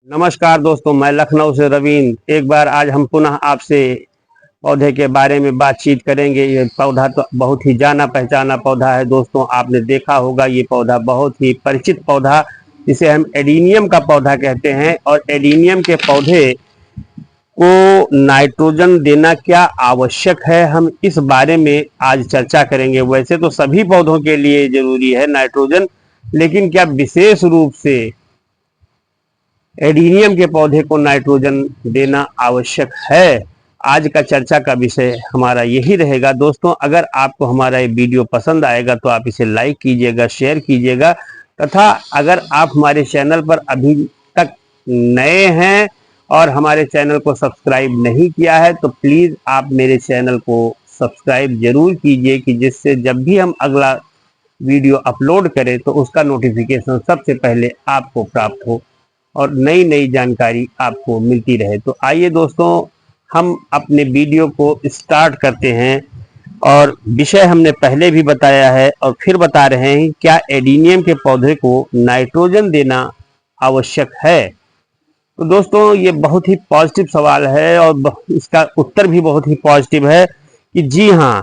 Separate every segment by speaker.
Speaker 1: नमस्कार दोस्तों, मैं लखनऊ से रवींद्र। एक बार आज हम पुनः आपसे पौधे के बारे में बातचीत करेंगे। ये पौधा तो बहुत ही जाना पहचाना पौधा है दोस्तों, आपने देखा होगा। ये पौधा बहुत ही परिचित पौधा, जिसे हम एडीनियम का पौधा कहते हैं। और एडीनियम के पौधे को नाइट्रोजन देना क्या आवश्यक है, हम इस बारे में आज चर्चा करेंगे। वैसे तो सभी पौधों के लिए जरूरी है नाइट्रोजन, लेकिन क्या विशेष रूप से एडीनियम के पौधे को नाइट्रोजन देना आवश्यक है? आज का चर्चा का विषय हमारा यही रहेगा दोस्तों। अगर आपको हमारा ये वीडियो पसंद आएगा तो आप इसे लाइक कीजिएगा, शेयर कीजिएगा, तथा अगर आप हमारे चैनल पर अभी तक नए हैं और हमारे चैनल को सब्सक्राइब नहीं किया है तो प्लीज आप मेरे चैनल को सब्सक्राइब जरूर कीजिए, कि जिससे जब भी हम अगला वीडियो अपलोड करें तो उसका नोटिफिकेशन सबसे पहले आपको प्राप्त हो और नई नई जानकारी आपको मिलती रहे। तो आइए दोस्तों, हम अपने वीडियो को स्टार्ट करते हैं। और विषय हमने पहले भी बताया है और फिर बता रहे हैं, क्या एडीनियम के पौधे को नाइट्रोजन देना आवश्यक है? तो दोस्तों, ये बहुत ही पॉजिटिव सवाल है और इसका उत्तर भी बहुत ही पॉजिटिव है कि जी हाँ,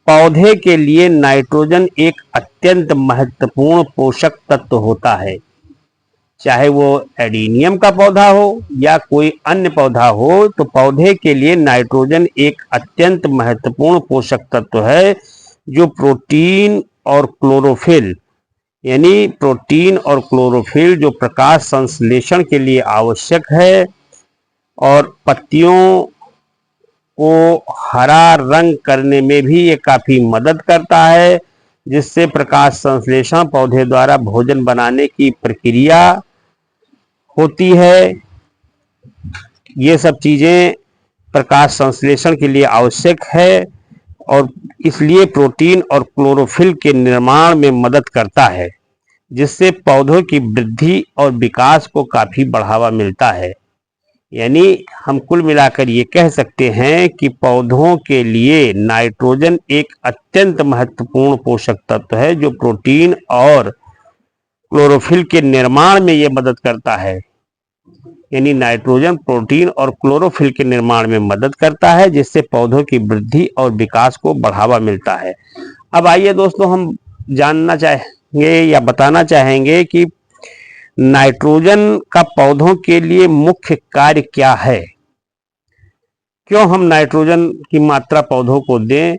Speaker 1: पौधे के लिए नाइट्रोजन एक अत्यंत महत्वपूर्ण पोषक तत्व होता है। चाहे वो एडीनियम का पौधा हो या कोई अन्य पौधा हो, तो पौधे के लिए नाइट्रोजन एक अत्यंत महत्वपूर्ण पोषक तत्व है, जो प्रोटीन और क्लोरोफिल यानी प्रोटीन और क्लोरोफिल जो प्रकाश संश्लेषण के लिए आवश्यक है और पत्तियों को हरा रंग करने में भी ये काफी मदद करता है, जिससे प्रकाश संश्लेषण पौधे द्वारा भोजन बनाने की प्रक्रिया होती है। ये सब चीजें प्रकाश संश्लेषण के लिए आवश्यक है और इसलिए प्रोटीन और क्लोरोफिल के निर्माण में मदद करता है, जिससे पौधों की वृद्धि और विकास को काफी बढ़ावा मिलता है। यानी हम कुल मिलाकर ये कह सकते हैं कि पौधों के लिए नाइट्रोजन एक अत्यंत महत्वपूर्ण पोषक तत्व है, जो प्रोटीन और क्लोरोफिल के निर्माण में ये मदद करता है। यानी नाइट्रोजन प्रोटीन और क्लोरोफिल के निर्माण में मदद करता है, जिससे पौधों की वृद्धि और विकास को बढ़ावा मिलता है। अब आइए दोस्तों, हम जानना चाहेंगे या बताना चाहेंगे कि नाइट्रोजन का पौधों के लिए मुख्य कार्य क्या है। क्यों हम नाइट्रोजन की मात्रा पौधों को दें,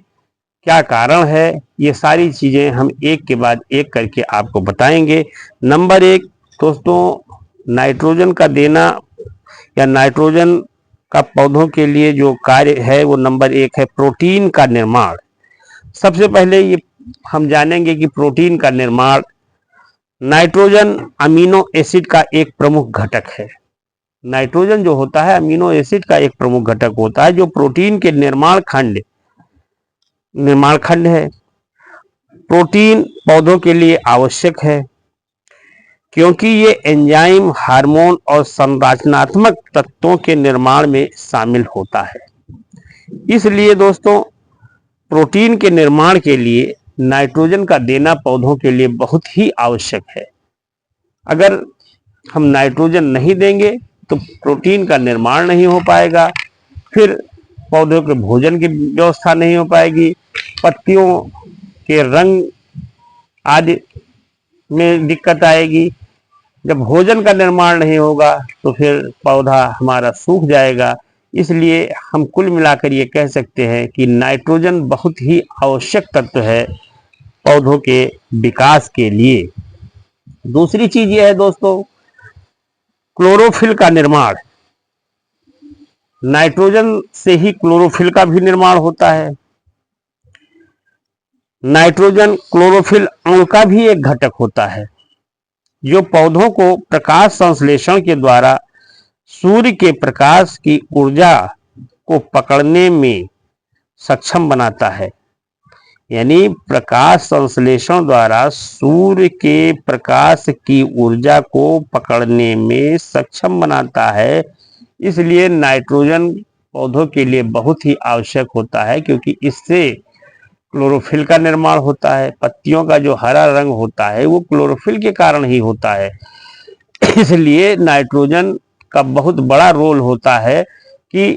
Speaker 1: क्या कारण है, ये सारी चीजें हम एक के बाद एक करके आपको बताएंगे। नंबर एक दोस्तों, नाइट्रोजन का देना या नाइट्रोजन का पौधों के लिए जो कार्य है वो नंबर एक है प्रोटीन का निर्माण। सबसे पहले ये हम जानेंगे कि प्रोटीन का निर्माण, नाइट्रोजन अमीनो एसिड का एक प्रमुख घटक है। नाइट्रोजन जो होता है अमीनो एसिड का एक प्रमुख घटक होता है, जो प्रोटीन के निर्माण खंड है। प्रोटीन पौधों के लिए आवश्यक है क्योंकि ये एंजाइम, हार्मोन और संरचनात्मक तत्वों के निर्माण में शामिल होता है। इसलिए दोस्तों, प्रोटीन के निर्माण के लिए नाइट्रोजन का देना पौधों के लिए बहुत ही आवश्यक है। अगर हम नाइट्रोजन नहीं देंगे तो प्रोटीन का निर्माण नहीं हो पाएगा, फिर पौधों के भोजन की व्यवस्था नहीं हो पाएगी, पत्तियों के रंग आदि में दिक्कत आएगी। जब भोजन का निर्माण नहीं होगा तो फिर पौधा हमारा सूख जाएगा। इसलिए हम कुल मिलाकर ये कह सकते हैं कि नाइट्रोजन बहुत ही आवश्यक तत्व है पौधों के विकास के लिए। दूसरी चीज ये है दोस्तों, क्लोरोफिल का निर्माण। नाइट्रोजन से ही क्लोरोफिल का भी निर्माण होता है। नाइट्रोजन क्लोरोफिल अणु का भी एक घटक होता है, जो पौधों को प्रकाश संश्लेषण के द्वारा सूर्य के प्रकाश की ऊर्जा को पकड़ने में सक्षम बनाता है। यानी प्रकाश संश्लेषण द्वारा सूर्य के प्रकाश की ऊर्जा को पकड़ने में सक्षम बनाता है। इसलिए नाइट्रोजन पौधों के लिए बहुत ही आवश्यक होता है, क्योंकि इससे क्लोरोफिल का निर्माण होता है। पत्तियों का जो हरा रंग होता है वो क्लोरोफिल के कारण ही होता है। इसलिए नाइट्रोजन का बहुत बड़ा रोल होता है कि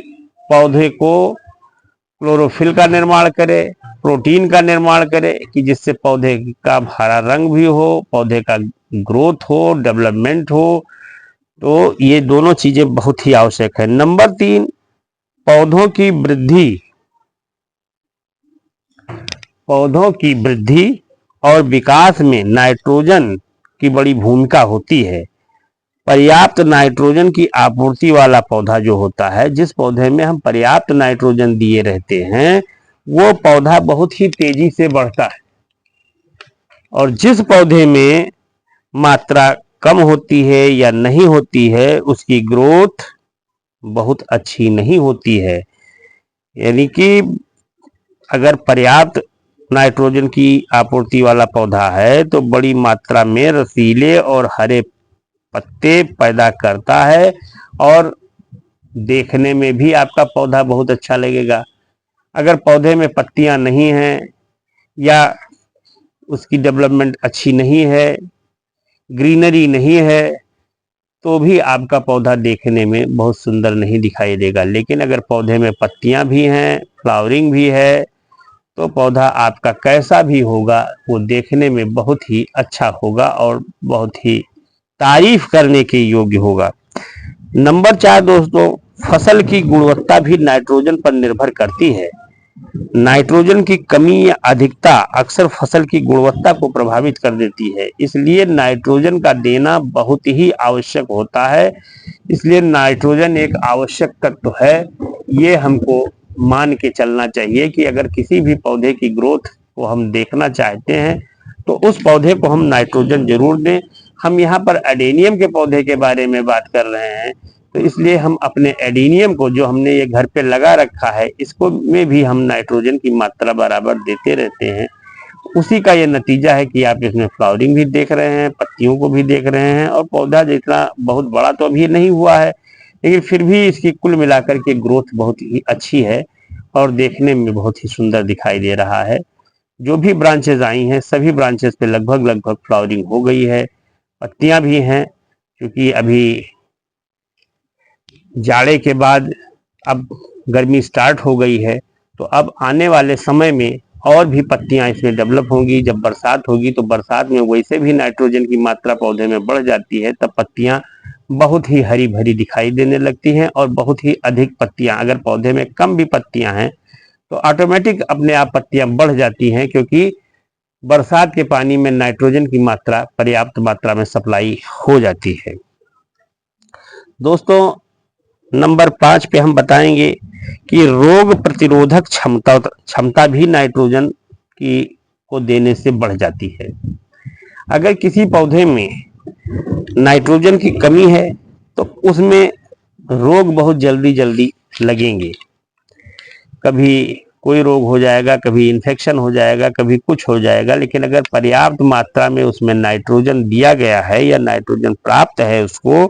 Speaker 1: पौधे को क्लोरोफिल का निर्माण करे, प्रोटीन का निर्माण करे, कि जिससे पौधे का हरा रंग भी हो, पौधे का ग्रोथ हो, डेवलपमेंट हो। तो ये दोनों चीजें बहुत ही आवश्यक है। नंबर 3, पौधों की वृद्धि। पौधों की वृद्धि और विकास में नाइट्रोजन की बड़ी भूमिका होती है। पर्याप्त नाइट्रोजन की आपूर्ति वाला पौधा जो होता है, जिस पौधे में हम पर्याप्त नाइट्रोजन दिए रहते हैं, वो पौधा बहुत ही तेजी से बढ़ता है। और जिस पौधे में मात्रा कम होती है या नहीं होती है, उसकी ग्रोथ बहुत अच्छी नहीं होती है। यानी कि अगर पर्याप्त नाइट्रोजन की आपूर्ति वाला पौधा है तो बड़ी मात्रा में रसीले और हरे पत्ते पैदा करता है और देखने में भी आपका पौधा बहुत अच्छा लगेगा। अगर पौधे में पत्तियां नहीं हैं या उसकी डेवलपमेंट अच्छी नहीं है, ग्रीनरी नहीं है, तो भी आपका पौधा देखने में बहुत सुंदर नहीं दिखाई देगा। लेकिन अगर पौधे में पत्तियां भी हैं, फ्लावरिंग भी है, तो पौधा आपका कैसा भी होगा वो देखने में बहुत ही अच्छा होगा और बहुत ही तारीफ करने के योग्य होगा। नंबर 4 दोस्तों, फसल की गुणवत्ता भी नाइट्रोजन पर निर्भर करती है। नाइट्रोजन की कमी या अधिकता अक्सर फसल की गुणवत्ता को प्रभावित कर देती है, इसलिए नाइट्रोजन का देना बहुत ही आवश्यक होता है। इसलिए नाइट्रोजन एक आवश्यक तत्व है, ये हमको मान के चलना चाहिए कि अगर किसी भी पौधे की ग्रोथ को हम देखना चाहते हैं तो उस पौधे को हम नाइट्रोजन जरूर दें। हम यहाँ पर एडेनियम के पौधे के बारे में बात कर रहे हैं, तो इसलिए हम अपने एडेनियम को जो हमने ये घर पे लगा रखा है, इसको में भी हम नाइट्रोजन की मात्रा बराबर देते रहते हैं। उसी का ये नतीजा है कि आप इसमें फ्लावरिंग भी देख रहे हैं, पत्तियों को भी देख रहे हैं, और पौधा जितना बहुत बड़ा तो अभी नहीं हुआ है, लेकिन फिर भी इसकी कुल मिलाकर के ग्रोथ बहुत ही अच्छी है और देखने में बहुत ही सुंदर दिखाई दे रहा है। जो भी ब्रांचेस आई हैं, सभी ब्रांचेस पे लगभग फ्लावरिंग हो गई है, पत्तियां भी हैं, क्योंकि अभी जाड़े के बाद अब गर्मी स्टार्ट हो गई है, तो अब आने वाले समय में और भी पत्तियां इसमें डेवलप होंगी। जब बरसात होगी तो बरसात में वैसे भी नाइट्रोजन की मात्रा पौधे में बढ़ जाती है, तब पत्तियां बहुत ही हरी भरी दिखाई देने लगती हैं और बहुत ही अधिक पत्तियां, अगर पौधे में कम भी पत्तियां हैं तो ऑटोमेटिक अपने आप पत्तियां बढ़ जाती हैं, क्योंकि बरसात के पानी में नाइट्रोजन की मात्रा पर्याप्त मात्रा में सप्लाई हो जाती है। दोस्तों, नंबर 5 पे हम बताएंगे कि रोग प्रतिरोधक क्षमता भी नाइट्रोजन की को देने से बढ़ जाती है। अगर किसी पौधे में नाइट्रोजन की कमी है तो उसमें रोग बहुत जल्दी लगेंगे। कभी कोई रोग हो जाएगा, कभी इन्फेक्शन हो जाएगा, कभी कुछ हो जाएगा। लेकिन अगर पर्याप्त मात्रा में उसमें नाइट्रोजन दिया गया है या नाइट्रोजन प्राप्त है उसको,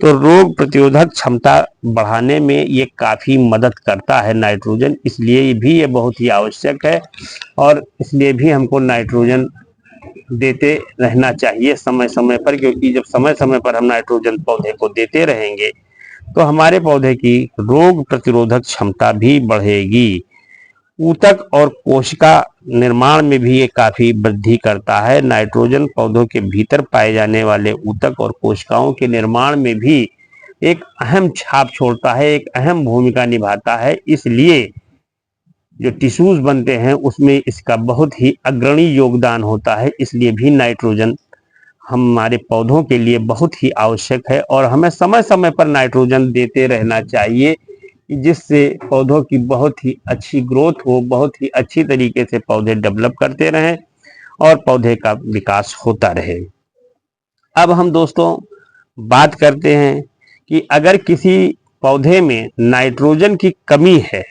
Speaker 1: तो रोग प्रतिरोधक क्षमता बढ़ाने में ये काफी मदद करता है नाइट्रोजन। इसलिए भी ये बहुत ही आवश्यक है और इसलिए भी हमको नाइट्रोजन देते रहना चाहिए समय समय पर, क्योंकि जब समय समय पर हम नाइट्रोजन पौधे को देते रहेंगे तो हमारे पौधे की रोग प्रतिरोधक क्षमता भी बढ़ेगी। ऊतक और कोशिका निर्माण में भी ये काफी वृद्धि करता है। नाइट्रोजन पौधों के भीतर पाए जाने वाले ऊतक और कोशिकाओं के निर्माण में भी एक अहम छाप छोड़ता है, एक अहम भूमिका निभाता है। इसलिए जो टिश्यूज बनते हैं उसमें इसका बहुत ही अग्रणी योगदान होता है। इसलिए भी नाइट्रोजन हमारे पौधों के लिए बहुत ही आवश्यक है और हमें समय समय पर नाइट्रोजन देते रहना चाहिए, जिससे पौधों की बहुत ही अच्छी ग्रोथ हो, बहुत ही अच्छी तरीके से पौधे डेवलप करते रहें और पौधे का विकास होता रहे। अब हम दोस्तों बात करते हैं कि अगर किसी पौधे में नाइट्रोजन की कमी है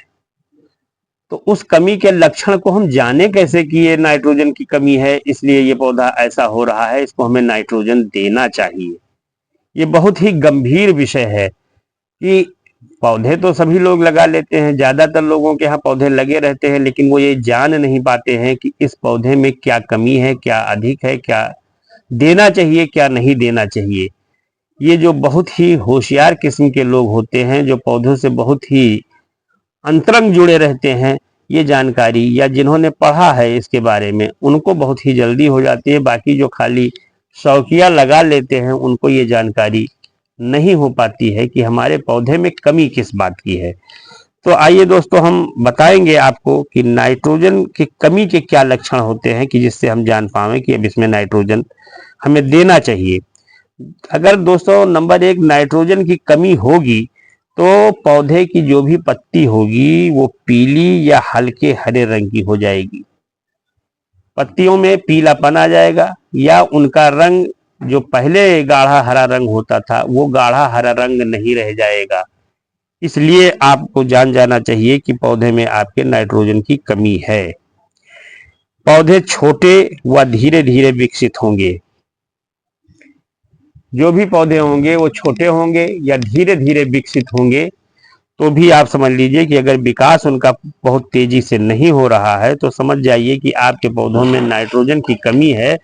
Speaker 1: तो उस कमी के लक्षण को हम जाने कैसे कि ये नाइट्रोजन की कमी है, इसलिए ये पौधा ऐसा हो रहा है, इसको हमें नाइट्रोजन देना चाहिए। ये बहुत ही गंभीर विषय है कि पौधे तो सभी लोग लगा लेते हैं, ज्यादातर लोगों के यहाँ पौधे लगे रहते हैं, लेकिन वो ये जान नहीं पाते हैं कि इस पौधे में क्या कमी है, क्या अधिक है, क्या देना चाहिए, क्या नहीं देना चाहिए। ये जो बहुत ही होशियार किस्म के लोग होते हैं, जो पौधों से बहुत ही अंतरंग जुड़े रहते हैं, ये जानकारी या जिन्होंने पढ़ा है इसके बारे में, उनको बहुत ही जल्दी हो जाती है। बाकी जो खाली शौकिया लगा लेते हैं, उनको ये जानकारी नहीं हो पाती है कि हमारे पौधे में कमी किस बात की है। तो आइए दोस्तों, हम बताएंगे आपको कि नाइट्रोजन की कमी के क्या लक्षण होते हैं कि जिससे हम जान पाएं कि अब इसमें नाइट्रोजन हमें देना चाहिए। अगर दोस्तों नंबर एक, नाइट्रोजन की कमी होगी तो पौधे की जो भी पत्ती होगी वो पीली या हल्के हरे रंग की हो जाएगी। पत्तियों में पीलापन आ जाएगा या उनका रंग जो पहले गाढ़ा हरा रंग होता था वो गाढ़ा हरा रंग नहीं रह जाएगा। इसलिए आपको जान जाना चाहिए कि पौधे में आपके नाइट्रोजन की कमी है। पौधे छोटे व धीरे धीरे विकसित होंगे। जो भी पौधे होंगे वो छोटे होंगे या धीरे धीरे विकसित होंगे, तो भी आप समझ लीजिए कि अगर विकास उनका बहुत तेजी से नहीं हो रहा है तो समझ जाइए कि आपके पौधों में नाइट्रोजन की कमी है,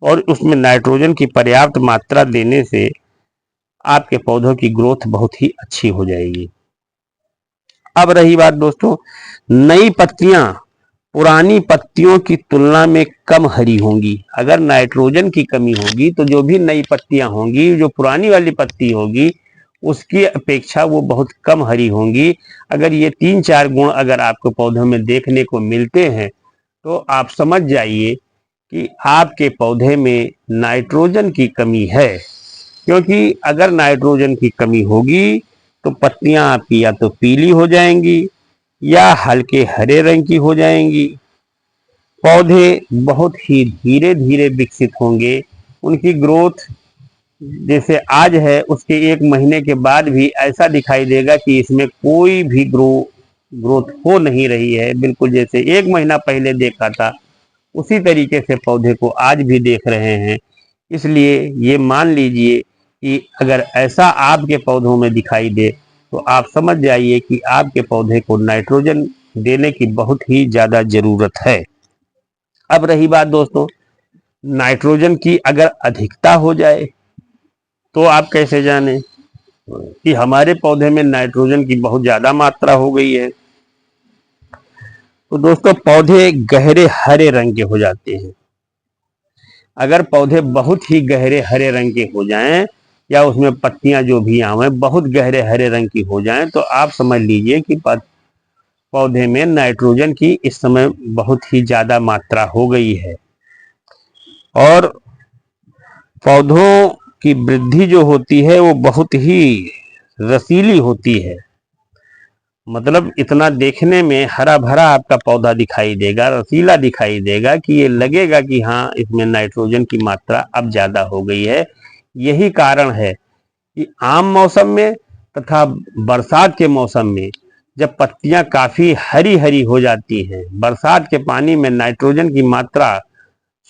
Speaker 1: और उसमें नाइट्रोजन की पर्याप्त मात्रा देने से आपके पौधों की ग्रोथ बहुत ही अच्छी हो जाएगी। अब रही बात दोस्तों, नई पत्तियां पुरानी पत्तियों की तुलना में कम हरी होंगी। अगर नाइट्रोजन की कमी होगी तो जो भी नई पत्तियां होंगी, जो पुरानी वाली पत्ती होगी, उसकी अपेक्षा वो बहुत कम हरी होंगी। अगर ये 3-4 गुण अगर आपको पौधों में देखने को मिलते हैं तो आप समझ जाइए कि आपके पौधे में नाइट्रोजन की कमी है। क्योंकि अगर नाइट्रोजन की कमी होगी तो पत्तियां आपकी या तो पीली हो जाएंगी या हल्के हरे रंग की हो जाएंगी। पौधे बहुत ही धीरे धीरे विकसित होंगे। उनकी ग्रोथ जैसे आज है उसके 1 महीने के बाद भी ऐसा दिखाई देगा कि इसमें कोई भी ग्रोथ हो नहीं रही है। बिल्कुल जैसे 1 महीना पहले देखा था उसी तरीके से पौधे को आज भी देख रहे हैं। इसलिए ये मान लीजिए कि अगर ऐसा आपके पौधों में दिखाई दे तो आप समझ जाइए कि आपके पौधे को नाइट्रोजन देने की बहुत ही ज़्यादा ज़रूरत है। अब रही बात दोस्तों, नाइट्रोजन की अगर अधिकता हो जाए तो आप कैसे जाने कि हमारे पौधे में नाइट्रोजन की बहुत ज़्यादा मात्रा हो गई है। तो दोस्तों, पौधे गहरे हरे रंग के हो जाते हैं। अगर पौधे बहुत ही गहरे हरे रंग के हो जाएं या उसमें पत्तियां जो भी आवे बहुत गहरे हरे रंग की हो जाएं तो आप समझ लीजिए कि पौधे में नाइट्रोजन की इस समय बहुत ही ज़्यादा मात्रा हो गई है। और पौधों की वृद्धि जो होती है वो बहुत ही रसीली होती है। मतलब इतना देखने में हरा भरा आपका पौधा दिखाई देगा, रसीला दिखाई देगा कि ये लगेगा कि हाँ इसमें नाइट्रोजन की मात्रा अब ज़्यादा हो गई है। यही कारण है कि आम मौसम में तथा बरसात के मौसम में जब पत्तियां काफ़ी हरी हरी हो जाती हैं, बरसात के पानी में नाइट्रोजन की मात्रा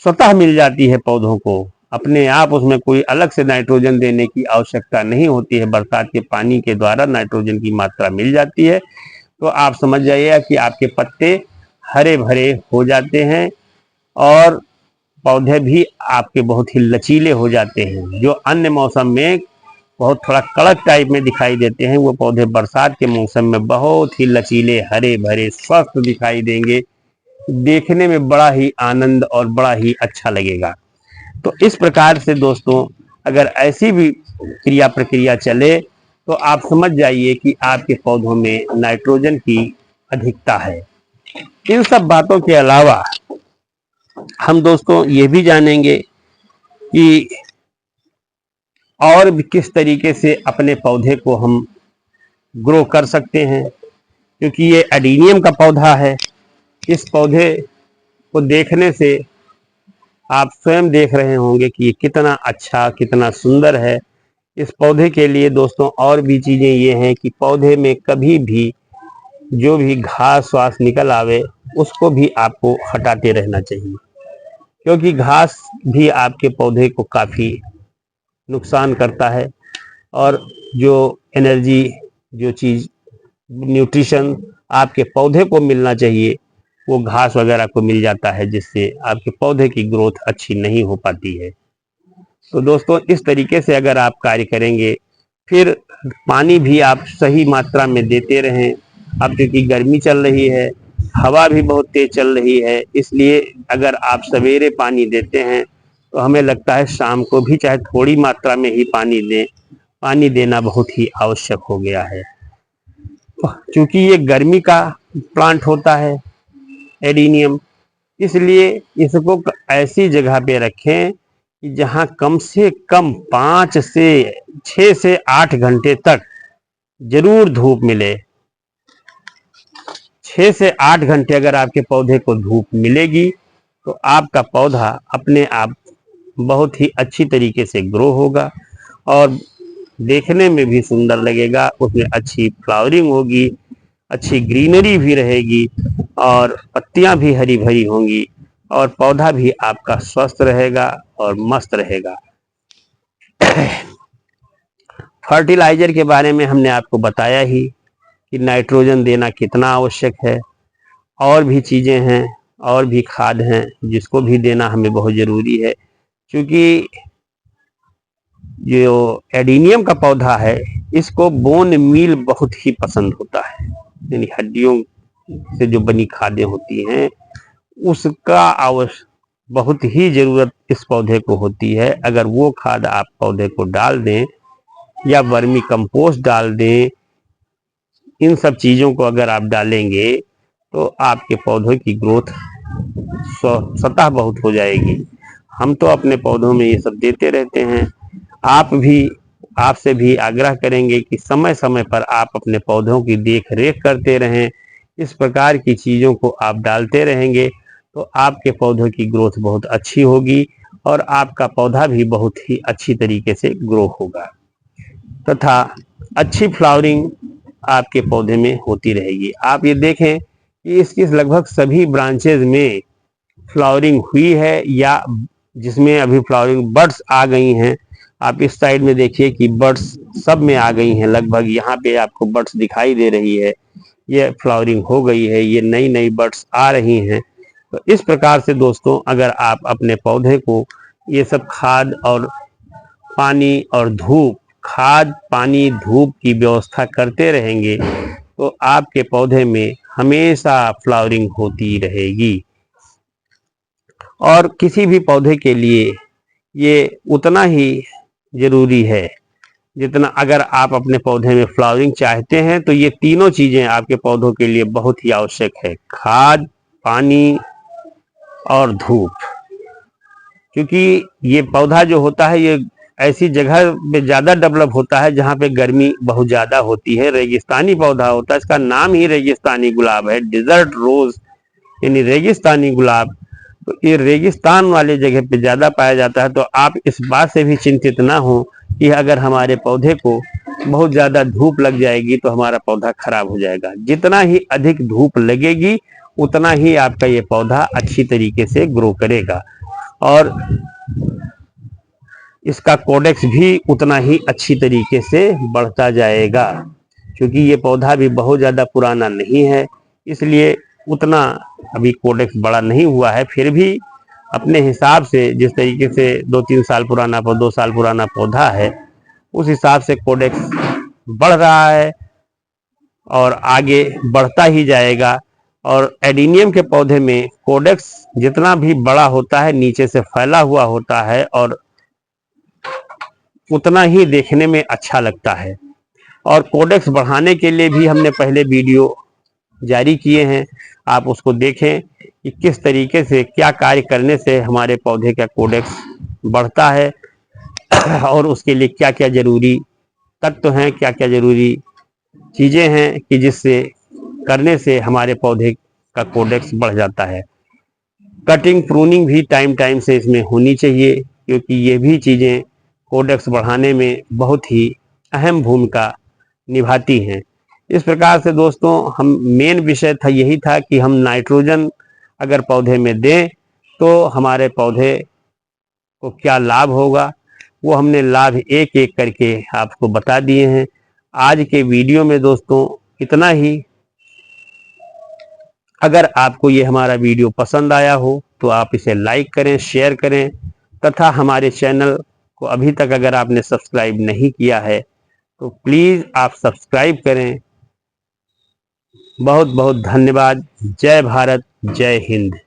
Speaker 1: स्वतः मिल जाती है पौधों को। अपने आप उसमें कोई अलग से नाइट्रोजन देने की आवश्यकता नहीं होती है, बरसात के पानी के द्वारा नाइट्रोजन की मात्रा मिल जाती है। तो आप समझ जाइएगा कि आपके पत्ते हरे भरे हो जाते हैं और पौधे भी आपके बहुत ही लचीले हो जाते हैं। जो अन्य मौसम में बहुत थोड़ा कड़क टाइप में दिखाई देते हैं, वो पौधे बरसात के मौसम में बहुत ही लचीले हरे भरे स्वस्थ दिखाई देंगे। देखने में बड़ा ही आनंद और बड़ा ही अच्छा लगेगा। तो इस प्रकार से दोस्तों, अगर ऐसी भी क्रिया प्रक्रिया चले तो आप समझ जाइए कि आपके पौधों में नाइट्रोजन की अधिकता है। इन सब बातों के अलावा हम दोस्तों ये भी जानेंगे कि और भी किस तरीके से अपने पौधे को हम ग्रो कर सकते हैं। क्योंकि ये एडीनियम का पौधा है। इस पौधे को देखने से आप स्वयं देख रहे होंगे कि ये कितना अच्छा कितना सुंदर है। इस पौधे के लिए दोस्तों और भी चीज़ें ये हैं कि पौधे में कभी भी जो भी घास वास निकल आवे उसको भी आपको हटाते रहना चाहिए। क्योंकि घास भी आपके पौधे को काफ़ी नुकसान करता है और जो एनर्जी, जो चीज़, न्यूट्रिशन आपके पौधे को मिलना चाहिए वो घास वगैरह को मिल जाता है, जिससे आपके पौधे की ग्रोथ अच्छी नहीं हो पाती है। तो दोस्तों इस तरीके से अगर आप कार्य करेंगे, फिर पानी भी आप सही मात्रा में देते रहें। अब क्योंकि गर्मी चल रही है, हवा भी बहुत तेज चल रही है, इसलिए अगर आप सवेरे पानी देते हैं तो हमें लगता है शाम को भी चाहे थोड़ी मात्रा में ही पानी दें। पानी देना बहुत ही आवश्यक हो गया है, क्योंकि ये गर्मी का प्लांट होता है एडीनियम, इसलिए इसको ऐसी जगह पे रखें कि जहां कम से कम 6 से 8 घंटे तक जरूर धूप मिले। 6 से 8 घंटे अगर आपके पौधे को धूप मिलेगी तो आपका पौधा अपने आप बहुत ही अच्छी तरीके से ग्रो होगा और देखने में भी सुंदर लगेगा, उसमें अच्छी फ्लावरिंग होगी, अच्छी ग्रीनरी भी रहेगी और पत्तियां भी हरी भरी होंगी और पौधा भी आपका स्वस्थ रहेगा और मस्त रहेगा। फर्टिलाइजर के बारे में हमने आपको बताया ही कि नाइट्रोजन देना कितना आवश्यक है, और भी चीज़ें हैं और भी खाद हैं जिसको भी देना हमें बहुत ज़रूरी है, क्योंकि जो एडीनियम का पौधा है इसको बोन मील बहुत ही पसंद होता है, यानी हड्डियों से जो बनी खादें होती हैं उसका बहुत ही ज़रूरत इस पौधे को होती है। अगर वो खाद आप पौधे को डाल दें या वर्मी कंपोस्ट डाल दें, इन सब चीज़ों को अगर आप डालेंगे तो आपके पौधों की ग्रोथ सतह बहुत हो जाएगी। हम तो अपने पौधों में ये सब देते रहते हैं, आपसे भी आग्रह करेंगे कि समय समय पर आप अपने पौधों की देख रेख करते रहें। इस प्रकार की चीज़ों को आप डालते रहेंगे तो आपके पौधों की ग्रोथ बहुत अच्छी होगी और आपका पौधा भी बहुत ही अच्छी तरीके से ग्रो होगा तथा अच्छी फ्लावरिंग आपके पौधे में होती रहेगी। आप ये देखें कि इसकी लगभग सभी ब्रांचेज में फ्लावरिंग हुई है या जिसमें अभी फ्लावरिंग बर्ड्स आ गई हैं। आप इस साइड में देखिए कि बर्ड्स सब में आ गई हैं, लगभग यहाँ पे आपको बर्ड्स दिखाई दे रही है, ये फ्लावरिंग हो गई है, ये नई नई बर्ड्स आ रही हैं। तो इस प्रकार से दोस्तों अगर आप अपने पौधे को ये सब खाद और पानी और धूप, खाद पानी धूप की व्यवस्था करते रहेंगे तो आपके पौधे में हमेशा फ्लावरिंग होती रहेगी। और किसी भी पौधे के लिए ये उतना ही जरूरी है जितना, अगर आप अपने पौधे में फ्लावरिंग चाहते हैं तो ये तीनों चीजें आपके पौधों के लिए बहुत ही आवश्यक है, खाद, पानी और धूप। क्योंकि ये पौधा जो होता है ये ऐसी जगह में ज्यादा डेवलप होता है जहाँ पे गर्मी बहुत ज्यादा होती है, रेगिस्तानी पौधा होता है, इसका नाम ही रेगिस्तानी गुलाब है, डिजर्ट रोज यानी रेगिस्तानी गुलाब। तो ये रेगिस्तान वाले जगह पे ज्यादा पाया जाता है। तो आप इस बात से भी चिंतित ना हो कि अगर हमारे पौधे को बहुत ज्यादा धूप लग जाएगी तो हमारा पौधा खराब हो जाएगा। जितना ही अधिक धूप लगेगी उतना ही आपका ये पौधा अच्छी तरीके से ग्रो करेगा और इसका कोडेक्स भी उतना ही अच्छी तरीके से बढ़ता जाएगा। क्योंकि ये पौधा भी बहुत ज़्यादा पुराना नहीं है, इसलिए उतना अभी कोडेक्स बड़ा नहीं हुआ है। फिर भी अपने हिसाब से जिस तरीके से 2-3 साल पुराना 2 साल पुराना पौधा है उस हिसाब से कोडेक्स बढ़ रहा है और आगे बढ़ता ही जाएगा। और एडीनियम के पौधे में कोडेक्स जितना भी बड़ा होता है नीचे से फैला हुआ होता है और उतना ही देखने में अच्छा लगता है। और कोडेक्स बढ़ाने के लिए भी हमने पहले वीडियो जारी किए हैं, आप उसको देखें कि किस तरीके से क्या कार्य करने से हमारे पौधे का कोडेक्स बढ़ता है और उसके लिए क्या क्या जरूरी तत्व हैं, क्या क्या जरूरी चीजें हैं कि जिससे करने से हमारे पौधे का कोडेक्स बढ़ जाता है। कटिंग प्रूनिंग भी टाइम टाइम से इसमें होनी चाहिए, क्योंकि ये भी चीजें कोडेक्स बढ़ाने में बहुत ही अहम भूमिका निभाती हैं। इस प्रकार से दोस्तों हम मेन विषय था यही था कि हम नाइट्रोजन अगर पौधे में दें तो हमारे पौधे को क्या लाभ होगा, वो हमने लाभ एक एक करके आपको बता दिए हैं। आज के वीडियो में दोस्तों इतना ही। अगर आपको ये हमारा वीडियो पसंद आया हो तो आप इसे लाइक करें, शेयर करें तथा हमारे चैनल को अभी तक अगर आपने सब्सक्राइब नहीं किया है तो प्लीज आप सब्सक्राइब करें। बहुत बहुत धन्यवाद। जय भारत, जय हिंद।